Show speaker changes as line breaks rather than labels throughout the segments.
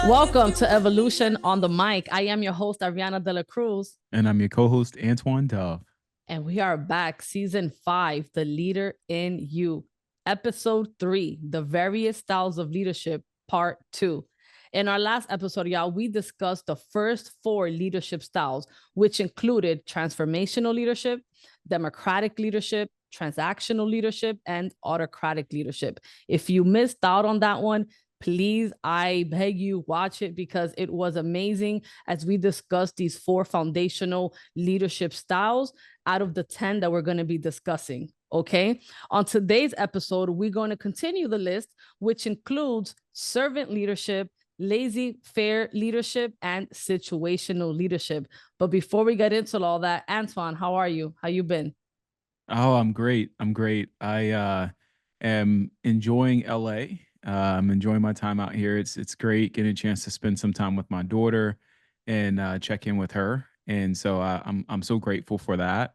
Welcome to Evolution on the Mic. I am your host, Ariana de la Cruz.
And I'm your co-host, Antoine Dove.
And we are back, season 5, The Leader in You, episode 3, The Various Styles of Leadership, part 2. In our last episode, y'all, we discussed the first 4 leadership styles, which included transformational leadership, democratic leadership, transactional leadership, and autocratic leadership. If you missed out on that one, please, I beg you, watch it because it was amazing as we discussed these 4 foundational leadership styles out of the 10 that we're going to be discussing. Okay. On today's episode, we're going to continue the list, which includes servant leadership, laissez-faire leadership, and situational leadership. But before we get into all that, Antoine, how are you? How you been?
Oh, I'm great. I'm great. I am enjoying LA. I'm enjoying my time out here. It's great getting a chance to spend some time with my daughter and check in with her. And so I'm so grateful for that.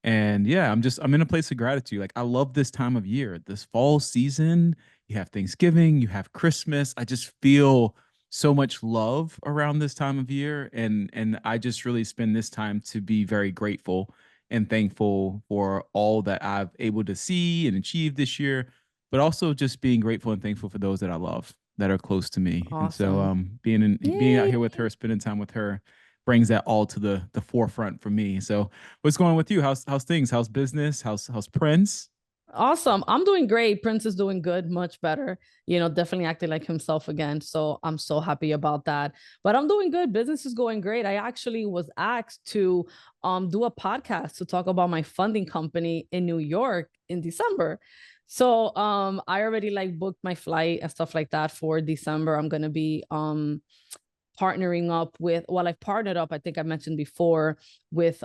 And yeah, I'm in a place of gratitude. Like I love this time of year, this fall season. You have Thanksgiving, you have Christmas. I just feel so much love around this time of year, and I just really spend this time to be very grateful and thankful for all that I've able to see and achieve this year, but also just being grateful and thankful for those that I love that are close to me. And so
Awesome.
being out
Yay.
here with her, spending time with her brings that all to the forefront for me. So what's going on with you? How's things? How's business? How's Prince?
Awesome. I'm doing great. Prince is doing good, much better. Definitely acting like himself again. So I'm so happy about that. But I'm doing good. Business is going great. I actually was asked to do a podcast to talk about my funding company in New York in December. So I already like booked my flight and stuff like that for December. I'm gonna be partnering up with, well, I've partnered up, I think I mentioned before, with this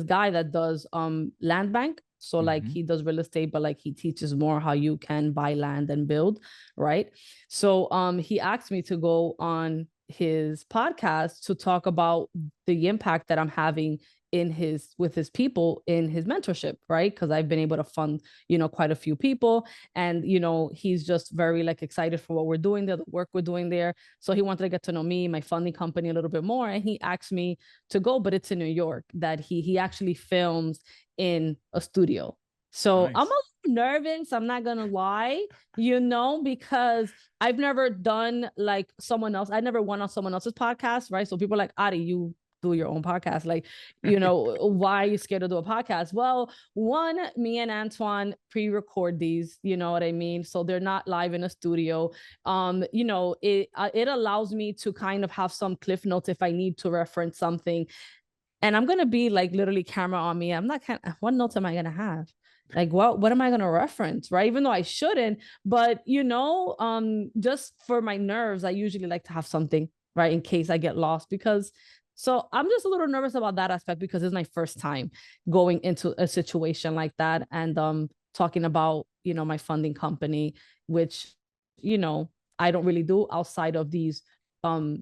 guy that does land bank. So like
Mm-hmm.
he does real estate, but like he teaches more how you can buy land and build, right? So he asked me to go on his podcast to talk about the impact that I'm having in his with his people in his mentorship, right? Because I've been able to fund, quite a few people. And he's just very like excited for what we're doing there, the work we're doing there. So he wanted to get to know me, my funding company, a little bit more, and he asked me to go, but it's in New York that he actually films in a studio. So I'm a
Nice.
little nervous, I'm not gonna lie, because I've never done like someone else, I never went on someone else's podcast, right? So people are like, Adi, you do your own podcast, like, why are you scared to do a podcast? Well, one, me and Antoine pre-record these, you know what I mean, so they're not live in a studio. It allows me to kind of have some cliff notes if I need to reference something, and I'm gonna be like literally camera on me. I'm not what notes am I gonna have? Like what am I gonna reference? Right. Even though I shouldn't, but just for my nerves, I usually like to have something, right, in case I get lost. Because so I'm just a little nervous about that aspect because it's my first time going into a situation like that. And talking about, my funding company, which, you know, I don't really do outside of these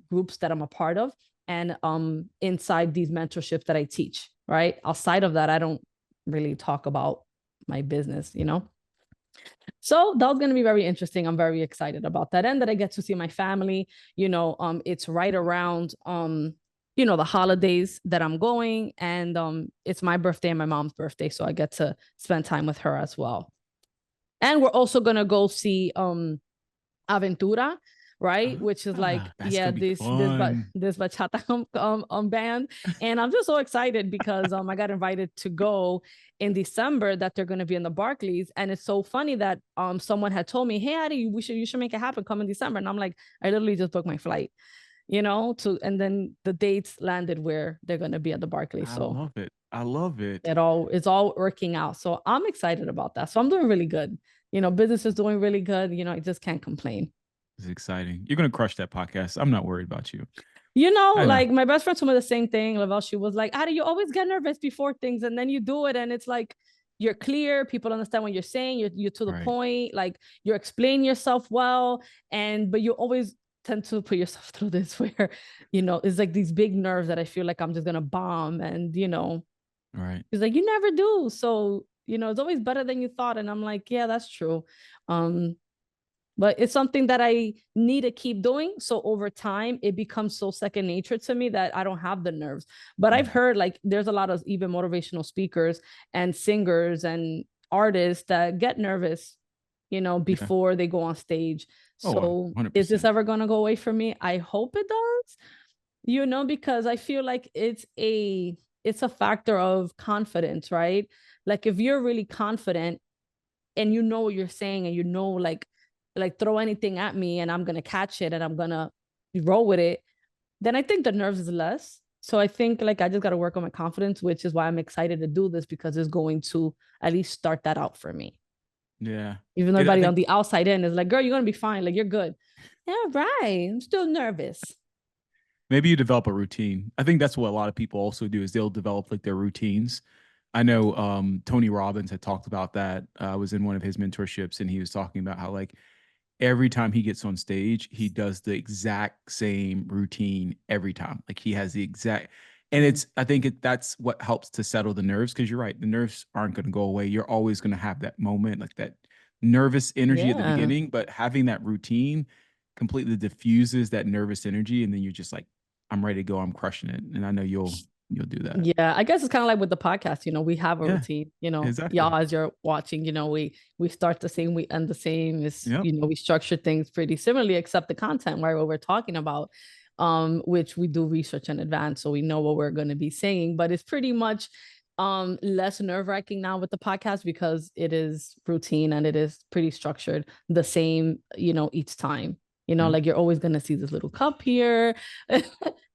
groups that I'm a part of, and inside these mentorships that I teach, right? Outside of that, I don't really talk about my business. So that's going to be very interesting. I'm very excited about that, and that I get to see my family. It's right around the holidays that I'm going, and it's my birthday and my mom's birthday, so I get to spend time with her as well. And we're also going to go see Aventura, right? Which is like,
That's
yeah,
gonna be fun.
this bachata band, and I'm just so excited because I got invited to go in December, that they're going to be in the Barclays, and it's so funny that someone had told me, hey Addie, you should make it happen, come in December, and I'm like, I literally just booked my flight, and then the dates landed where they're going to be at the Barclays,
I
so
love it. I love it.
it's all working out, so I'm excited about that. So I'm doing really good. Business is doing really good. I just can't complain.
It's exciting. You're gonna crush that podcast. I'm not worried about you. I know.
Like my best friend told me the same thing, Lavelle. She was like, Ada, you always get nervous before things, and then you do it, and it's like you're clear, people understand what you're saying, you're to the
Right.
point, like you're explaining yourself well, but you always tend to put yourself through this where, it's like these big nerves that I feel like I'm just gonna bomb, and
Right.
it's like you never do. So, it's always better than you thought. And I'm like, yeah, that's true. Um, but it's something that I need to keep doing. So over time, it becomes so second nature to me that I don't have the nerves. But I've
Mm.
heard like there's a lot of even motivational speakers and singers and artists that get nervous,
Yeah.
before they go on stage.
Oh,
So is this
100%.
ever going to go away from me? I hope it does, because I feel like it's a factor of confidence, right? Like if you're really confident and you know what you're saying and like throw anything at me and I'm gonna catch it and I'm gonna roll with it, then I think the nerves is less. So I think like I just gotta work on my confidence, which is why I'm excited to do this because it's going to at least start that out for me.
Yeah.
Even though
I
everybody on
think
the outside in is like, girl, you're gonna be fine, like you're good. Yeah, right. I'm still nervous.
maybe you develop a routine. I think that's what a lot of people also do is they'll develop like their routines. I know Tony Robbins had talked about that. I was in one of his mentorships and he was talking about how like every time he gets on stage, he does the exact same routine every time. Like he has the exact, and
Mm.
it's, I think that's what helps to settle the nerves. Cause you're right. The nerves aren't going to go away. You're always going to have that moment, like that nervous energy at the
Yeah.
beginning, but having that routine completely diffuses that nervous energy. And then you're just like, I'm ready to go. I'm crushing it. And I know you'll do that.
Yeah, I guess it's kind of like with the podcast, we have a
Yeah,
routine,
exactly.
y'all as you're watching, we start the same, we end the same. Is
Yep.
we structure things pretty similarly, except the content, right? What we're talking about, which we do research in advance, so we know what we're going to be saying, but it's pretty much less nerve-wracking now with the podcast because it is routine and it is pretty structured the same, each time.
Yep.
Like you're always going to see this little cup here.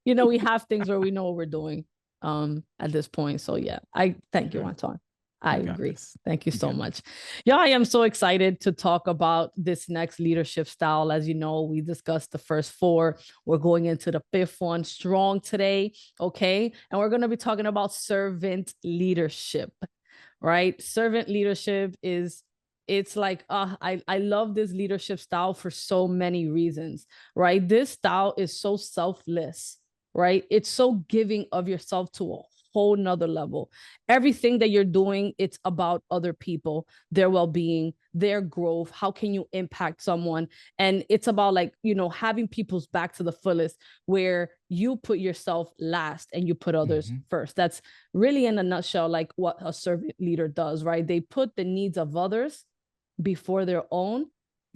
We have things where we know what we're doing at this point. So yeah, I thank you,
Okay.
Antoine. I
You got
agree.
this.
Thank you
You
so
got
much. Yeah, I am so excited to talk about this next leadership style. As you know, we discussed the first four. We're going into the fifth one strong today. Okay. And we're going to be talking about servant leadership, right? Servant leadership is it's like I love this leadership style for so many reasons, right? This style is so selfless, right? It's so giving of yourself to a whole nother level. Everything that you're doing, it's about other people, their well-being, their growth. How can you impact someone? And it's about like, having people's back to the fullest, where you put yourself last and you put others
Mhm.
first. That's really in a nutshell like what a servant leader does, right? They put the needs of others before their own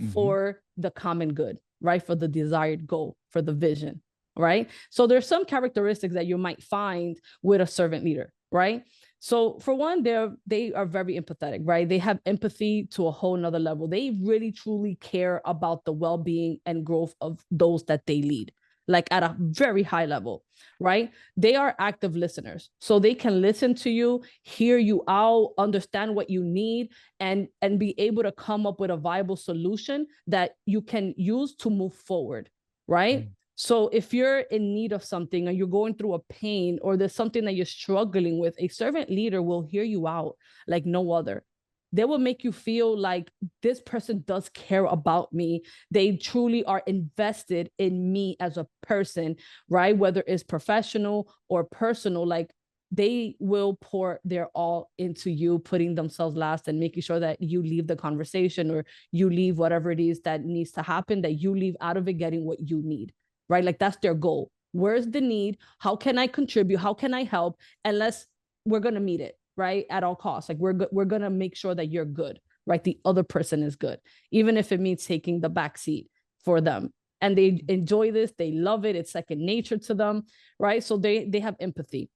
Mhm.
for the common good, right? For the desired goal, for the vision, right? So there's some characteristics that you might find with a servant leader, right? So for one, they are very empathetic, right? They have empathy to a whole nother level. They really truly care about the well-being and growth of those that they lead, like at a very high level, right? They are active listeners. So they can listen to you, hear you out, understand what you need, and be able to come up with a viable solution that you can use to move forward, right?
Mm.
So if you're in need of something or you're going through a pain or there's something that you're struggling with, a servant leader will hear you out like no other. They will make you feel like this person does care about me. They truly are invested in me as a person, right? Whether it's professional or personal, like they will pour their all into you, putting themselves last and making sure that you leave the conversation or you leave whatever it is that needs to happen, that you leave out of it getting what you need, right? Like that's their goal. Where's the need? How can I contribute? How can I help? Unless we're going to meet it, right? At all costs. Like we're going to make sure that you're good, right? The other person is good, even if it means taking the back seat for them. And they enjoy this. They love it. It's second nature to them, right? So they have empathy.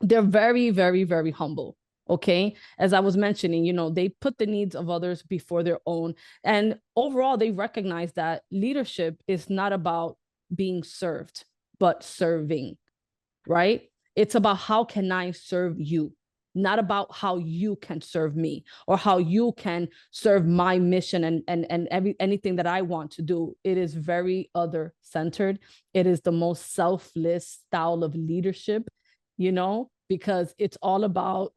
They're very, very, very humble. Okay. As I was mentioning, they put the needs of others before their own. And overall, they recognize that leadership is not about being served, but serving, right? It's about how can I serve you, not about how you can serve me or how you can serve my mission and anything that I want to do. It is very other centered. It is the most selfless style of leadership, because it's all about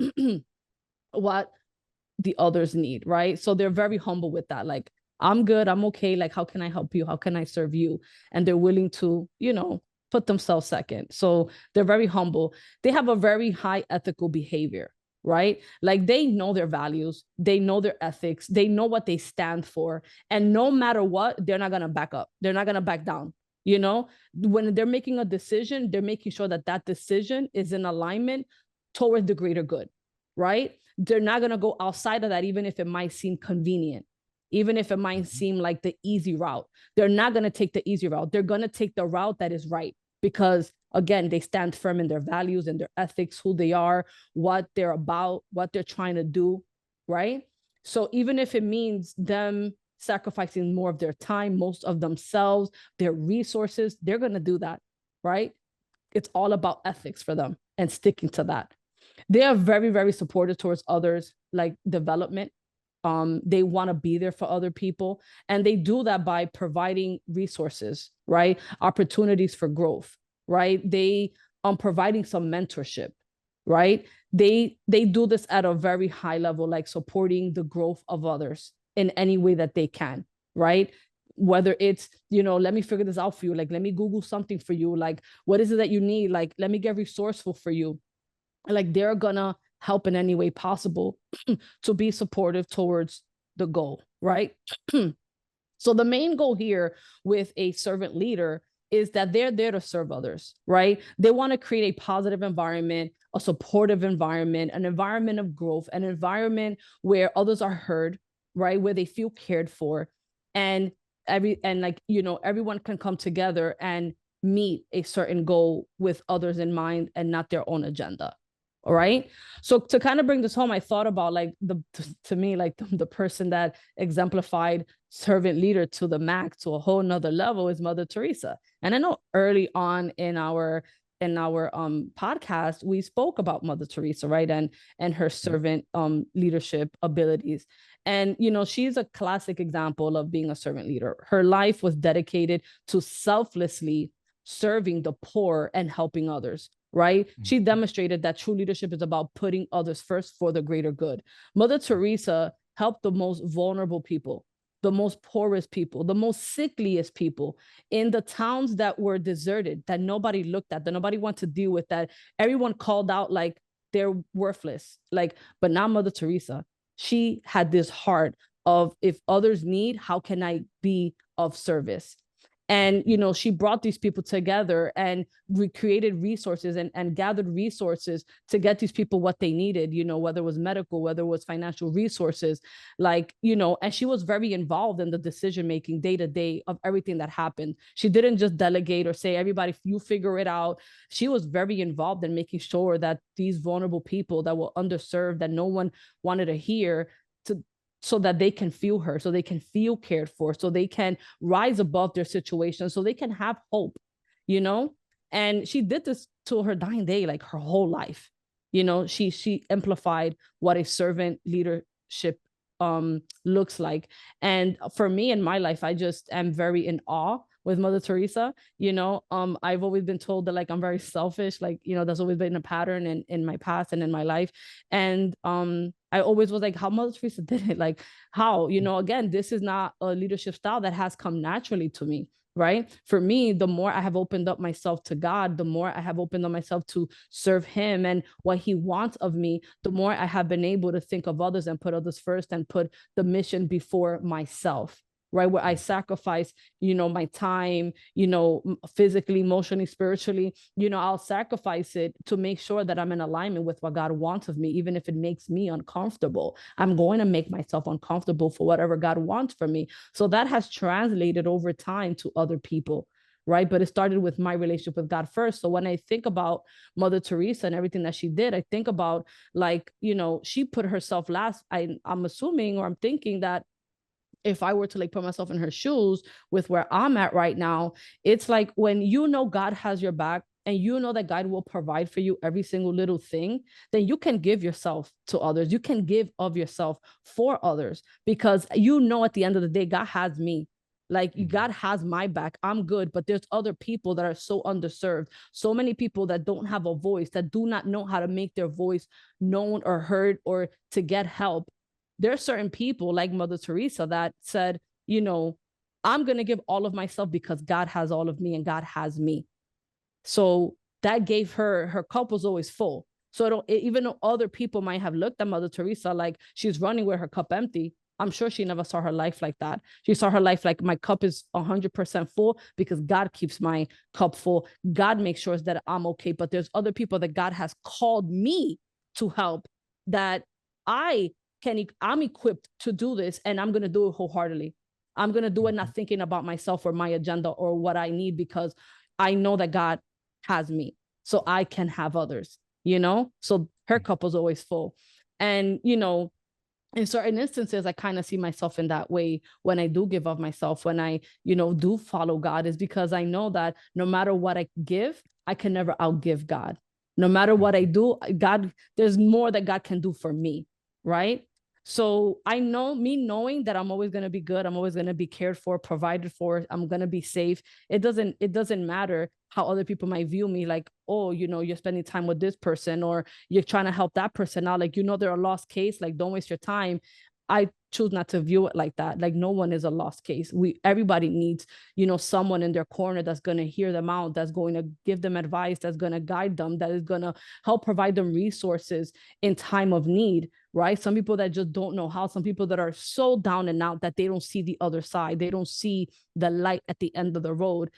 what the others need, right? So they're very humble with that. Like, I'm good, I'm okay. Like, how can I help you? How can I serve you? And they're willing to, put themselves second. So they're very humble. They have a very high ethical behavior. right? Like they know their values, they know their ethics, they know what they stand for. And no matter what, they're not going to back up. They're not going to back down. You know, when they're making a decision, they're making sure that that decision is in alignment towards the greater good, right? They're not going to go outside of that, even if it might seem convenient, even if it might seem like the easy route. They're not going to take the easy route. They're going to take the route that is right because, again, they stand firm in their values and their ethics, who they are, what they're about, what they're trying to do, right? So even if it means them sacrificing more of their time, most of themselves, their resources, they're going to do that, right? It's all about ethics for them and sticking to that. They are very, very supportive towards others, like development. They want to be there for other people. And they do that by providing resources, right? Opportunities for growth, right? They providing some mentorship, right? They do this at a very high level, like supporting the growth of others in any way that they can, right? Whether it's, let me figure this out for you, like let me Google something for you, like what is it that you need, like let me get resourceful for you. Like they're gonna help in any way possible to be supportive towards the goal, right? So the main goal here with a servant leader is that they're there to serve others, right? They want to create a positive environment, a supportive environment, an environment of growth, an environment where others are heard, right? Where they feel cared for, and everyone can come together and meet a certain goal with others in mind and not their own agenda. All right. So to kind of bring this home, I thought about like to me, like the person that exemplified servant leader to the max, to a whole nother level, is Mother Teresa. And I know early on in our podcast, we spoke about Mother Teresa, right? And her servant leadership abilities. And she's a classic example of being a servant leader. Her life was dedicated to selflessly serving the poor and helping others, right? She demonstrated that true leadership is about putting others first for the greater good. Mother Teresa helped the most vulnerable people, the most poorest people, the most sickliest people in the towns that were deserted, that nobody looked at, that nobody wanted to deal with, that everyone called out like they're worthless. But now Mother Teresa, she had this heart of, if others need, how can I be of service? And she brought these people together and recreated resources and gathered resources to get these people what they needed, whether it was medical, whether it was financial resources, and she was very involved in the decision making day to day of everything that happened. She didn't just delegate or say, everybody, you figure it out. She was very involved in making sure that these vulnerable people that were underserved, that no one wanted to hear, so that they can feel her, so they can feel cared for, so they can rise above their situation, so they can have hope, And she did this till her dying day, like her whole life. She amplified what a servant leadership looks like. And for me in my life, I just am very in awe with Mother Teresa. I've always been told that like I'm very selfish, that's always been a pattern in my past and in my life. And I always was like, how Mother Teresa did it, like how, again, this is not a leadership style that has come naturally to me. Right. For me, the more I have opened up myself to God, the more I have opened up myself to serve him and what he wants of me, the more I have been able to think of others and put others first and put the mission before myself. Right. Where I sacrifice, my time, physically, emotionally, spiritually, I'll sacrifice it to make sure that I'm in alignment with what God wants of me, even if it makes me uncomfortable. I'm going to make myself uncomfortable for whatever God wants from me. So that has translated over time to other people. Right. But it started with my relationship with God first. So when I think about Mother Teresa and everything that she did, I think about she put herself last. I'm assuming, or I'm thinking that if I were to like put myself in her shoes with where I'm at right now, it's like when God has your back and that God will provide for you every single little thing, then you can give yourself to others. You can give of yourself for others because at the end of the day, God has me. Like God has my back. I'm good, but there's other people that are so underserved. So many people that don't have a voice, that do not know how to make their voice known or heard or to get help. There are certain people like Mother Teresa that said, I'm going to give all of myself because God has all of me and God has me. So that gave her cup was always full. So even though other people might have looked at Mother Teresa like she's running with her cup empty, I'm sure she never saw her life like that. She saw her life like my cup is 100% full because God keeps my cup full. God makes sure that I'm okay. But there's other people that God has called me to help that I I'm equipped to do this, and I'm going to do it wholeheartedly. I'm going to do it not thinking about myself or my agenda or what I need, because I know that God has me so I can have others, So her cup was always full. And, in certain instances, I kind of see myself in that way when I do give of myself, when I, do follow God, is because I know that no matter what I give, I can never outgive God. No matter what I do, there's more that God can do for me, right? So I know, me knowing that I'm always going to be good, I'm always going to be cared for, provided for, I'm going to be safe. It doesn't matter how other people might view me, like, oh, you're spending time with this person, or you're trying to help that person out, like, they're a lost case, like, don't waste your time. I choose not to view it like that. Like, no one is a lost case. Everybody needs, someone in their corner that's going to hear them out, that's going to give them advice, that's going to guide them, that is going to help provide them resources in time of need, right? Some people that just don't know how, some people that are so down and out that they don't see the other side, they don't see the light at the end of the road.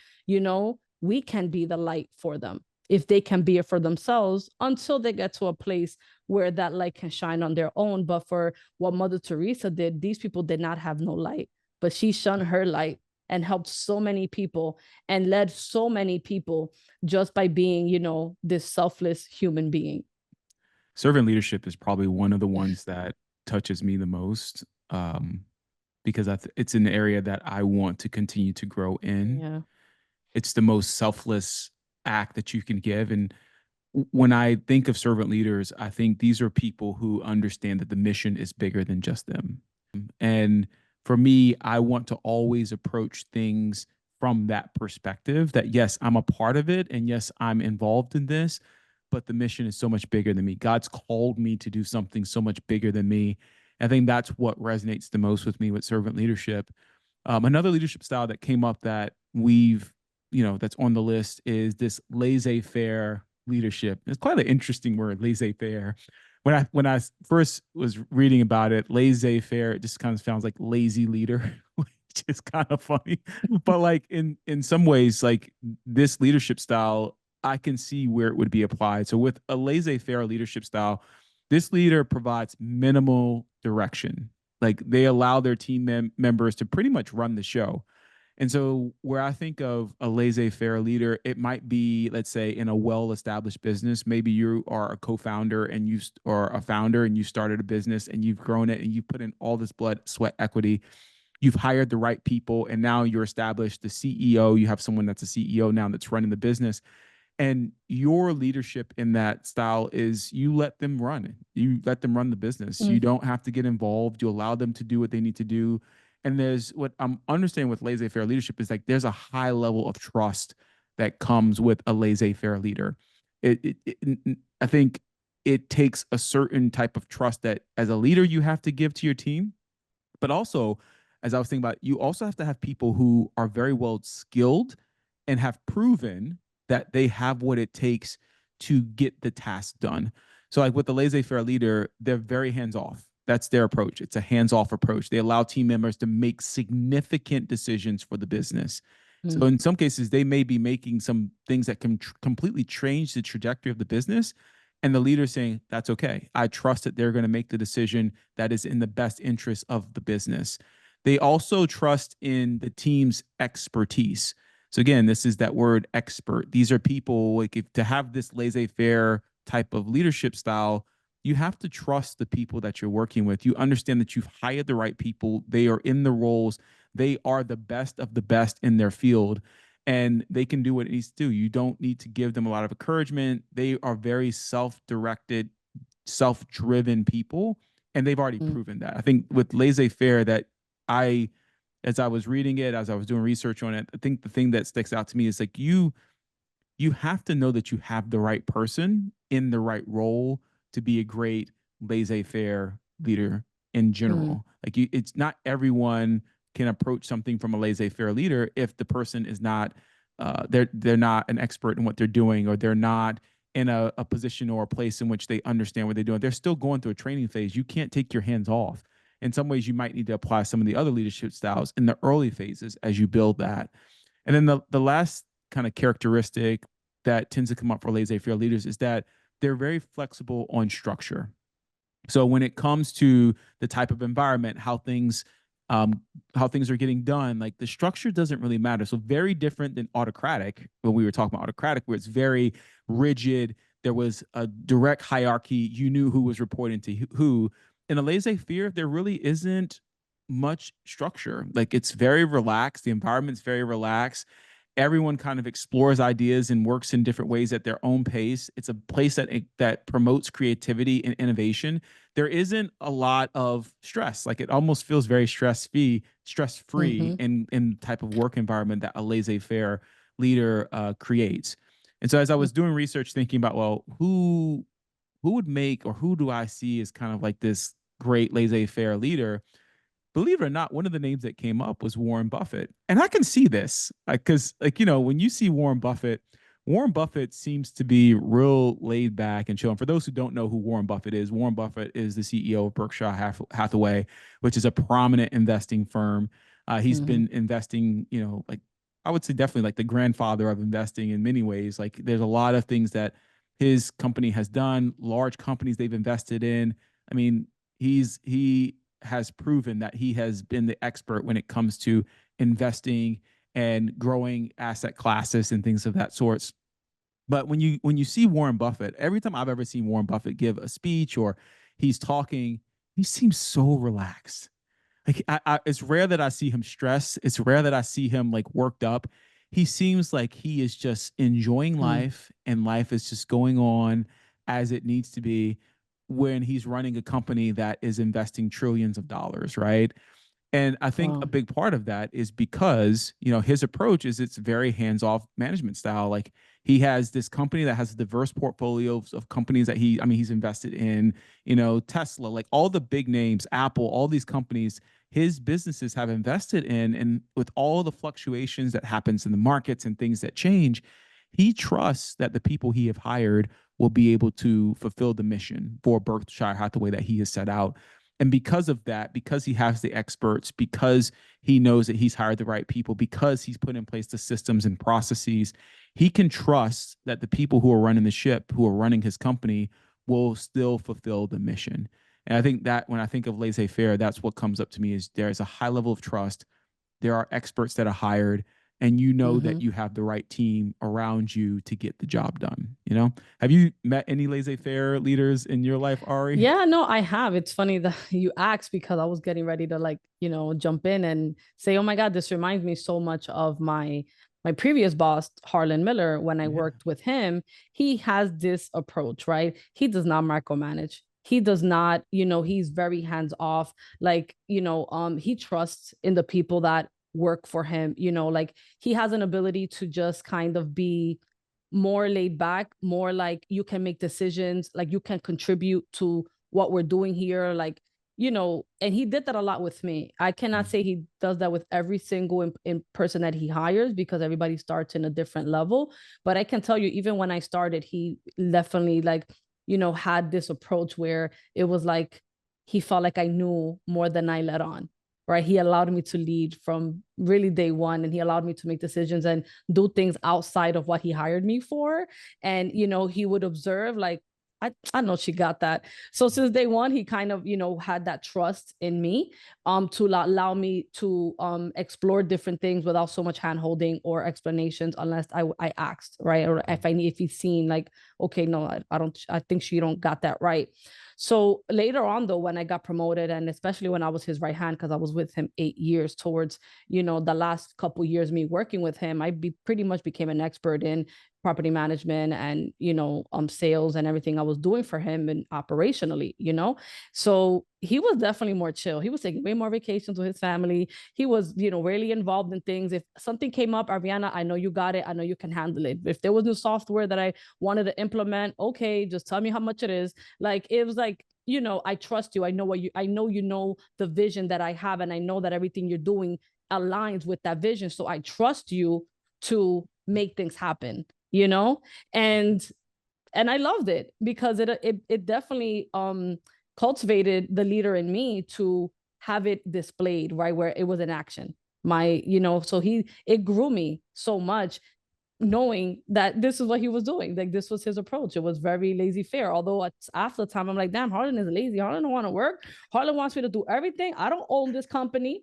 We can be the light for them if they can be it for themselves, until they get to a place where that light can shine on their own. But for what Mother Teresa did, these people did not have no light, but she shone her light and helped so many people and led so many people just by being, this selfless human being.
Servant leadership is probably one of the ones that touches me the most, because it's an area that I want to continue to grow in.
Yeah.
It's the most selfless act that you can give. And when I think of servant leaders, I think these are people who understand that the mission is bigger than just them. And for me, I want to always approach things from that perspective, that yes, I'm a part of it, and yes, I'm involved in this, but the mission is so much bigger than me. God's called me to do something so much bigger than me. I think that's what resonates the most with me with servant leadership. Another leadership style that came up that that's on the list is this laissez-faire leadership. It's quite an interesting word, laissez-faire. When I first was reading about it, laissez-faire, it just kind of sounds like lazy leader, which is kind of funny. But like in some ways, like this leadership style, I can see where it would be applied. So with a laissez-faire leadership style, this leader provides minimal direction. Like they allow their team members to pretty much run the show. And so, where I think of a laissez faire leader, it might be, let's say, in a well established business. Maybe you are a co founder and or a founder and you started a business and you've grown it and you've put in all this blood, sweat, equity. You've hired the right people and now you're established the CEO. You have someone that's a CEO now that's running the business. And your leadership in that style is you let them run. You let them run the business. You don't have to get involved. You allow them to do what they need to do. And there's what I'm understanding with laissez-faire leadership is like there's a high level of trust that comes with a laissez-faire leader. I think it takes a certain type of trust that as a leader you have to give to your team, but also, as I was thinking about, you also have to have people who are very well skilled and have proven that they have what it takes to get the task done. So, like with the laissez-faire leader, they're very hands off. That's their approach. It's a hands off approach. They allow team members to make significant decisions for the business. So, in some cases, they may be making some things that can completely change the trajectory of the business. And the leader saying, that's okay. I trust that they're going to make the decision that is in the best interest of the business. They also trust in the team's expertise. So again, this is that word expert. These are people like to have this laissez-faire type of leadership style, you have to trust the people that you're working with. You understand that you've hired the right people. They are in the roles. They are the best of the best in their field and they can do what it needs to do. You don't need to give them a lot of encouragement. They are very self-directed, self-driven people, and they've already proven that. I think with laissez-faire that as I was reading it, as I was doing research on it, I think the thing that sticks out to me is like you have to know that you have the right person in the right role to be a great laissez-faire leader in general. Like it's not everyone can approach something from a laissez-faire leader if the person is not they're not an expert in what they're doing or they're not in a position or a place in which they understand what they're doing. They're still going through a training phase. You can't take your hands off. In some ways, you might need to apply some of the other leadership styles in the early phases as you build that. And then the last kind of characteristic that tends to come up for laissez-faire leaders is that they're very flexible on structure. So when it comes to the type of environment, how things are getting done, like the structure doesn't really matter. So very different than autocratic, when we were talking about autocratic, where it's very rigid. There was a direct hierarchy. You knew who was reporting to who. In a laissez-faire, there really isn't much structure. Like it's very relaxed. The environment's very relaxed. Everyone kind of explores ideas and works in different ways at their own pace. It's a place that promotes creativity and innovation. There isn't a lot of stress. Like it almost feels very stress free
Mm-hmm.
in type of work environment that a laissez-faire leader creates. And so as I was doing research, thinking about, well, who would make, or who do I see as kind of like this great laissez-faire leader? Believe it or not, one of the names that came up was Warren Buffett. And I can see this because, like, when you see Warren Buffett seems to be real laid back and chill. And for those who don't know who Warren Buffett is the CEO of Berkshire Hathaway, which is a prominent investing firm. He's
Mm-hmm.
been investing, like I would say definitely like the grandfather of investing in many ways. Like there's a lot of things that his company has done, large companies they've invested in. I mean, he has proven that he has been the expert when it comes to investing and growing asset classes and things of that sorts. But when you see Warren Buffett, every time I've ever seen Warren Buffett give a speech or he's talking, he seems so relaxed. Like it's rare that I see him stressed. It's rare that I see him like worked up. He seems like he is just enjoying
Mm.
life, and life is just going on as it needs to be when he's running a company that is investing trillions of dollars, right? And I think a
Wow.
big part of that is because, his approach is it's very hands-off management style. Like he has this company that has a diverse portfolio of companies that he's invested in, Tesla, like all the big names, Apple, all these companies his businesses have invested in. And with all the fluctuations that happens in the markets and things that change, he trusts that the people he have hired will be able to fulfill the mission for Berkshire Hathaway that he has set out. And because of that, because he has the experts, because he knows that he's hired the right people, because he's put in place the systems and processes, he can trust that the people who are running the ship, who are running his company, will still fulfill the mission. And I think that when I think of laissez-faire, that's what comes up to me is there's a high level of trust. There are experts that are hired, and you know
Mm-hmm.
that you have the right team around you to get the job done. Have you met any laissez-faire leaders in your life, Ari?
Yeah, no, I have. It's funny that you asked because I was getting ready to like, jump in and say, "Oh my God, this reminds me so much of my previous boss, Harlan Miller, when I
Yeah.
worked with him. He has this approach, right? He does not micromanage. He does not, he's very hands off. Like, he trusts in the people that work for him, like he has an ability to just kind of be more laid back, more like you can make decisions, like you can contribute to what we're doing here. Like, and he did that a lot with me. I cannot say he does that with every single in person that he hires because everybody starts in a different level. But I can tell you, even when I started, he definitely like, had this approach where it was like he felt like I knew more than I let on. Right. He allowed me to lead from really day one, and he allowed me to make decisions and do things outside of what he hired me for. And, he would observe, like, I know she got that. So since day one, he kind of, had that trust in me to allow me to explore different things without so much hand holding or explanations unless I asked, right? Or if he's seen like, okay, no, I don't, I think she don't got that right. So later on, though, when I got promoted, and especially when I was his right hand, because I was with him 8 years, towards the last couple years me working with him, pretty much became an expert in property management and sales and everything I was doing for him and operationally. So he was definitely more chill. He was taking way more vacations with his family. He was really involved in things. If something came up, Ariana, I know you got it. I know you can handle it. If there was new software that I wanted to implement, okay, just tell me how much it is. Like it was like, I trust you. I know the vision that I have, and I know that everything you're doing aligns with that vision. So I trust you to make things happen. And And I loved it because it definitely cultivated the leader in me to have it displayed, right, where it was in action. So it grew me so much, knowing that this is what he was doing. Like, this was his approach. It was very laissez-faire. Although after the time, I'm like, damn, Harlan is lazy. Harlan don't want to work. Harlan wants me to do everything. I don't own this company.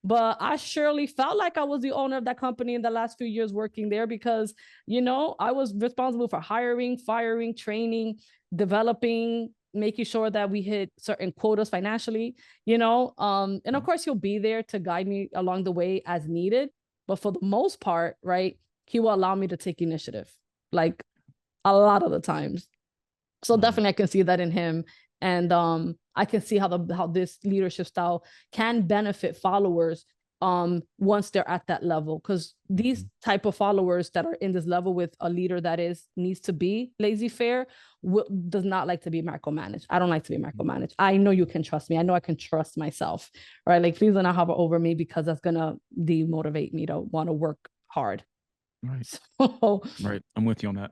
But I surely felt like I was the owner of that company in the last few years working there, because, I was responsible for hiring, firing, training, developing, making sure that we hit certain quotas financially, and of course he'll be there to guide me along the way as needed. But for the most part, right, he will allow me to take initiative, like, a lot of the times. So definitely I can see that in him. And I can see how this leadership style can benefit followers once they're at that level, because these type of followers that are in this level with a leader that needs to be laissez-faire does not like to be micromanaged. I don't like to be micromanaged. I know you can trust me. I know I can trust myself, right? Like, please do not hover over me, because that's gonna demotivate me to want to work hard.
Right.
So,
right. I'm with you on that.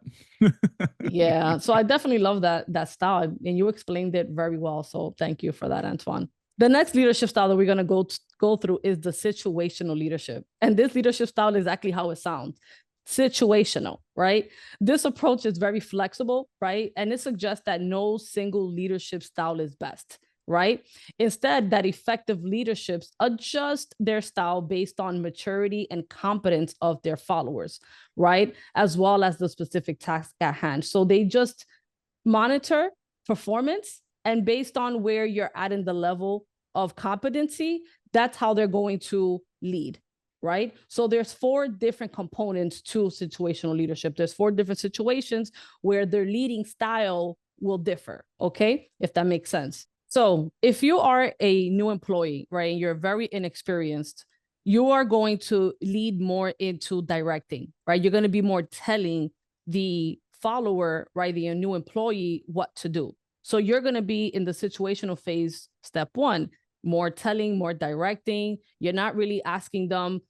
yeah. So I definitely love that style, and you explained it very well. So thank you for that, Antoine. The next leadership style that we're going to go through is the situational leadership. And this leadership style is exactly how it sounds. Situational, right? This approach is very flexible, right? And it suggests that no single leadership style is best, right? Instead, that effective leaderships adjust their style based on maturity and competence of their followers, right? As well as the specific task at hand. So they just monitor performance, and based on where you're at in the level of competency, that's how they're going to lead, right? So there's 4 different components to situational leadership. There's 4 different situations where their leading style will differ, okay? If that makes sense. So if you are a new employee, right, and you're very inexperienced, you are going to lead more into directing, right? You're going to be more telling the follower, right, the new employee, what to do. So you're going to be in the situational phase, step 1, more telling, more directing. You're not really asking them,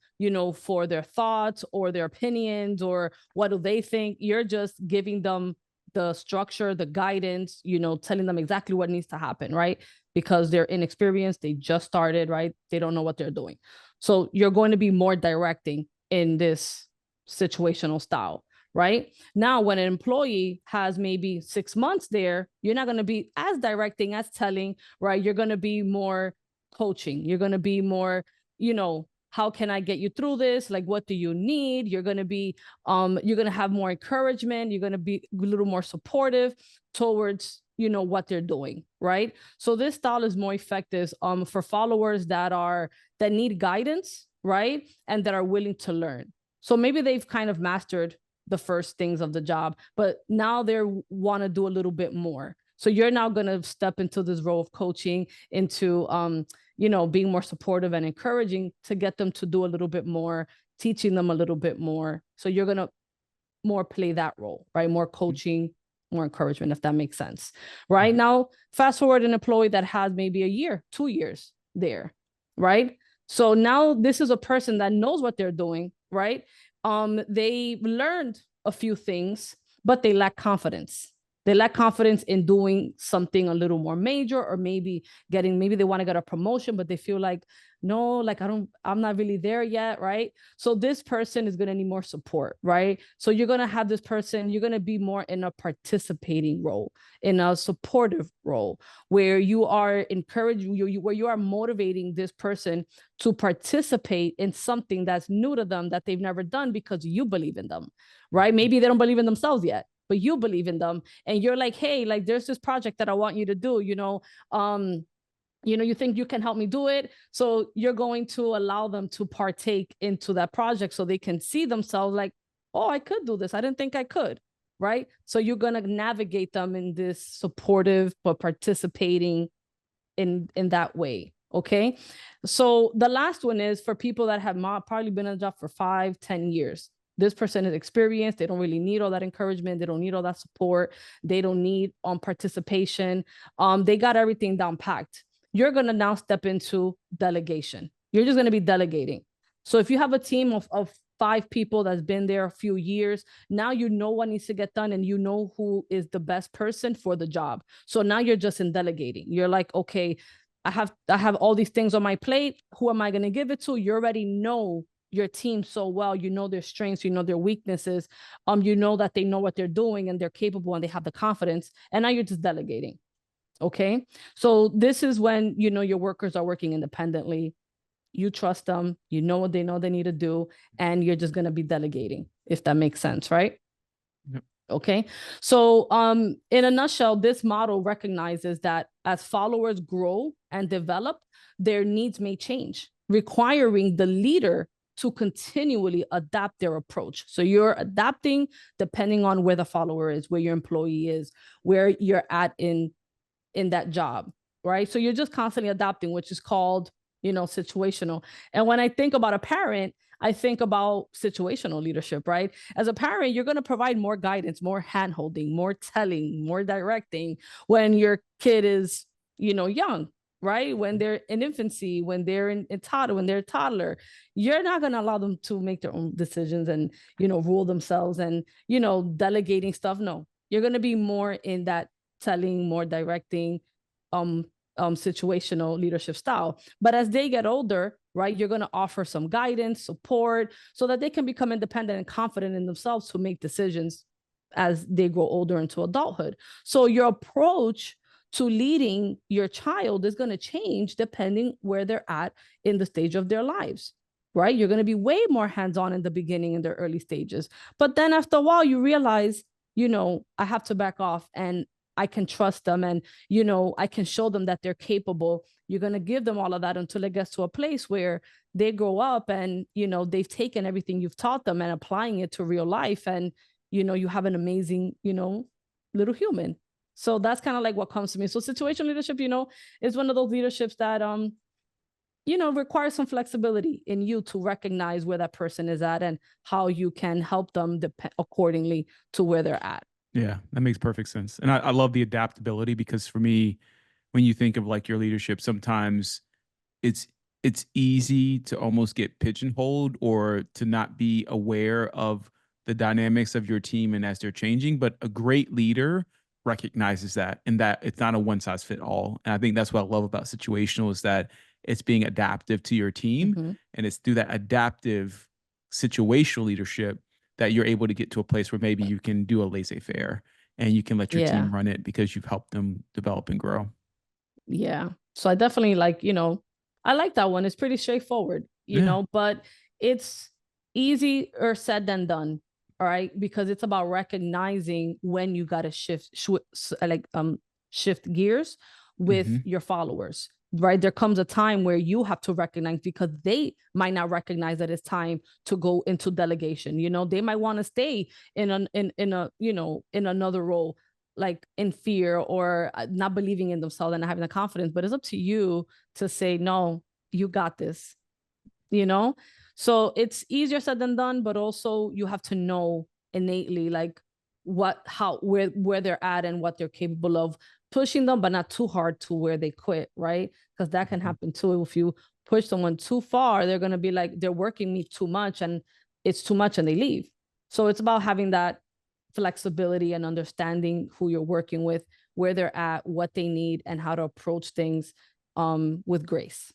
for their thoughts or their opinions or what do they think. You're just giving them the structure, the guidance, telling them exactly what needs to happen, right? Because they're inexperienced, they just started, right? They don't know what they're doing. So you're going to be more directing in this situational style, right? Now, when an employee has maybe 6 months there, you're not going to be as directing, as telling, right? You're going to be more coaching. You're going to be more, how can I get you through this? Like, what do you need? You're going to be, you're going to have more encouragement. You're going to be a little more supportive towards, what they're doing, right? So this style is more effective for followers that need guidance, right? And that are willing to learn. So maybe they've kind of mastered the first things of the job, but now they want to do a little bit more. So you're now going to step into this role of coaching, into being more supportive and encouraging to get them to do a little bit more, teaching them a little bit more. So you're going to more play that role, right? More coaching, more encouragement, if that makes sense. Right now, fast forward an employee that has maybe a year, 2 years there, right? So now this is a person that knows what they're doing, right? They learned a few things, but they lack confidence. They lack confidence in doing something a little more major, or maybe they want to get a promotion, but they feel like, no, like I'm not really there yet, right? So this person is going to need more support, right? So you're going to have this person, you're going to be more in a participating role, in a supportive role, where you are encouraging, where you are motivating this person to participate in something that's new to them, that they've never done, because you believe in them, right? Maybe they don't believe in themselves yet, but you believe in them, and you're like, hey, like, there's this project that I want you to do, you think you can help me do it. So you're going to allow them to partake into that project, so they can see themselves like, oh, I could do this. I didn't think I could, right? So you're going to navigate them in this supportive but participating in that way. Okay. So the last one is for people that have probably been in a job for 5-10 years. This person is experienced. They don't really need all that encouragement. They don't need all that support. They don't need participation. They got everything down packed. You're going to now step into delegation. You're just going to be delegating. So if you have a team of 5 people that's been there a few years. Now you know what needs to get done and you know who is the best person for the job. So now you're just in delegating. You're like, okay, I have all these things on my plate. Who am I going to give it to? You already know your team so well. You know their strengths, you know their weaknesses. You know that they know what they're doing and they're capable and they have the confidence. And now you're just delegating. Okay. So this is when, you know, your workers are working independently. You trust them, you know what they know they need to do, and you're just going to be delegating, if that makes sense, right?
Yep.
Okay. So in a nutshell, this model recognizes that as followers grow and develop, their needs may change, requiring the leader to continually adapt their approach. So you're adapting depending on where the follower is, where your employee is, where you're at in that job, right? So you're just constantly adapting, which is called, you know, situational. And when I think about a parent, I think about situational leadership, right? As a parent, you're going to provide more guidance, more hand-holding, more telling, more directing when your kid is, you know, young, right? When they're in infancy, when they're in toddler, when they're a toddler, you're not going to allow them to make their own decisions and, you know, rule themselves and, you know, delegating stuff. No, you're going to be more in that telling, more directing, situational leadership style. But as they get older, right, you're going to offer some guidance, support, so that they can become independent and confident in themselves to make decisions as they grow older into adulthood. So your approach to leading your child is going to change depending where they're at in the stage of their lives, right? You're going to be way more hands-on in the beginning, in their early stages. But then after a while, you realize, you know, I have to back off and I can trust them and, you know, I can show them that they're capable. You're going to give them all of that until it gets to a place where they grow up and, you know, they've taken everything you've taught them and applying it to real life. And, you know, you have an amazing, you know, little human. So that's kind of like what comes to me. So situational leadership, you know, is one of those leaderships that, you know, requires some flexibility in you to recognize where that person is at and how you can help them accordingly to where they're at.
Yeah, that makes perfect sense. And I love the adaptability because for me, when you think of like your leadership, sometimes it's it's easy to almost get pigeonholed or to not be aware of the dynamics of your team and as they're changing. But a great leader recognizes that and that it's not a one size fit all. And I think that's what I love about situational is that it's being adaptive to your team
Mm-hmm.
and it's through that adaptive situational leadership that you're able to get to a place where maybe you can do a laissez-faire and you can let your
Yeah.
team run it because you've helped them develop and grow.
Yeah. So I definitely like, you know, I like that one. It's pretty straightforward, you
Yeah.
know, but it's easier said than done. All right. Because it's about recognizing when you got to shift gears with
Mhm.
your followers. Right. There comes a time where you have to recognize because they might not recognize that it's time to go into delegation. You know, they might want to stay in a, you know, in another role like in fear or not believing in themselves and not having the confidence, but it's up to you to say, no, you got this, you know? So it's easier said than done, but also you have to know innately like where they're at and what they're capable of pushing them, but not too hard to where they quit, right? Because that can
Mhm.
happen too. If you push someone too far, they're going to be like, they're working me too much and it's too much and they leave. So it's about having that flexibility and understanding who you're working with, where they're at, what they need, and how to approach things with grace.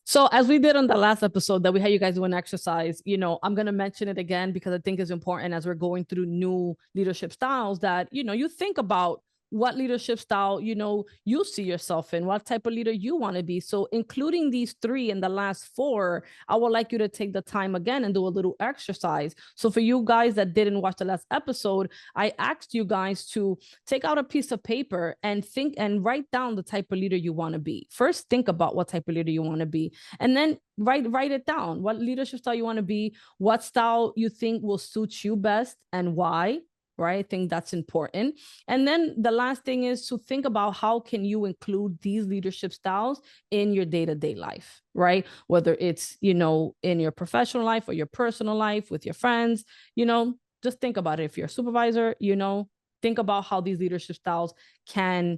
So as we did on the last episode that we had you guys do an exercise, you know, I'm going to mention it again because I think it's important as we're going through new leadership styles that, you know, you think about what leadership style, you know, you see yourself in, what type of leader you want to be. So including these 3 in the last 4, I would like you to take the time again and do a little exercise. So for you guys that didn't watch the last episode, I asked you guys to take out a piece of paper and think and write down the type of leader you want to be. First, think about what type of leader you want to be, and then write it down. What leadership style you want to be, what style you think will suit you best, and why. Right? I think that's important. And then the last thing is to think about how can you include these leadership styles in your day-to-day life, right? Whether it's, you know, in your professional life or your personal life with your friends, you know, just think about it. If you're a supervisor, you know, think about how these leadership styles can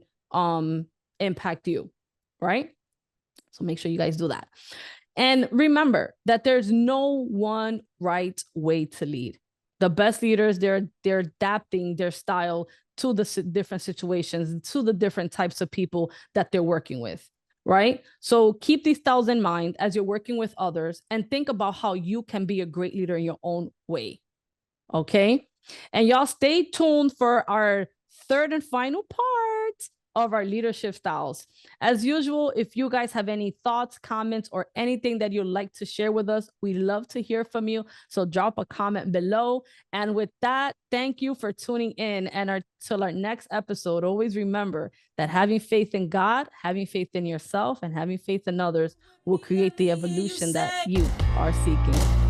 impact you, right? So make sure you guys do that. And remember that there's no one right way to lead. The best leaders, they're adapting their style to the different situations, to the different types of people that they're working with, right? So keep these styles in mind as you're working with others, and think about how you can be a great leader in your own way. Okay. And y'all stay tuned for our third and final part of our leadership styles. As usual, if you guys have any thoughts, comments, or anything that you'd like to share with us, we love to hear from you. So drop a comment below. And with that, thank you for tuning in. And till our next episode, always remember that having faith in God, having faith in yourself, and having faith in others will create the evolution that you are seeking.